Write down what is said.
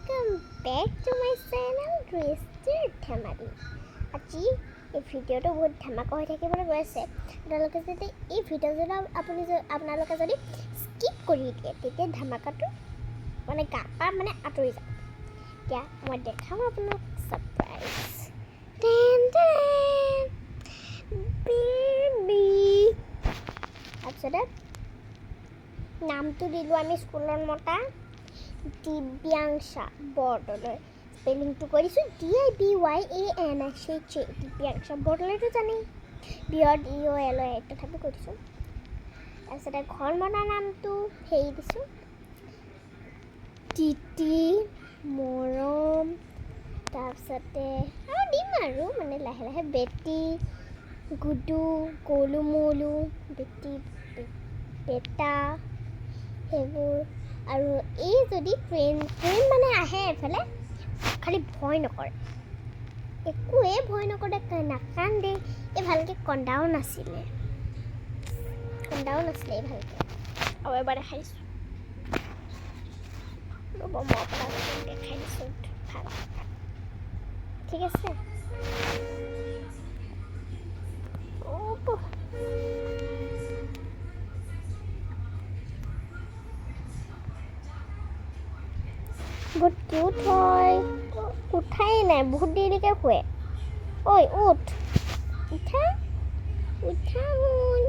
welcome back to my channel Twisted Dhamali. আজি এই ভিডিঅ'টো বহুত ধামাকা হৈ থাকিবলৈ গৈ আছে আপোনালোকে যদি এই ভিডিঅ'টো আপোনালোকে যদি স্কিপ কৰি দিয়ে তেতিয়া ধামাকাটো মানে গাপা মানে আঁতৰি যাব এতিয়া মই দেখাম আপোনাক সাৰপ্ৰাইজ বেবি তাৰপিছতে নামটো দিলোঁ আমি স্কুলৰ মতা দিব্যাংশা বৰদলৈ স্পেলিংটো কৰিছোঁ DIBYANSHA দিব্যাংশা বৰদলৈটো জানেই BRDOL তথাপি কৰিছোঁ তাৰপিছতে ঘৰ মনা নামটো হেৰি দিছোঁ তিতি মৰম তাৰপিছতে আৰু দিম আৰু মানে লাহে লাহে বেটি গুডু গলু মলু বেটি বেটা সেইবোৰ আৰু এই যদি ট্ৰেইন মানে আহে এফালে খালি ভয় নকৰে একোৱে ভয় নকৰে নাকান্দে এই ভালকৈ কন্দাও নাছিলে এই ভালকৈ আৰু এবাৰ দেখাইছোঁ ৰ'ব মই আপোনালোকক দেখাই দিছোঁ ভাল ঠিক আছে বহুত কিউট হয় উঠাই নাই বহুত দেৰিলৈকে শুৱে ঐ উঠ উঠা উঠা শুন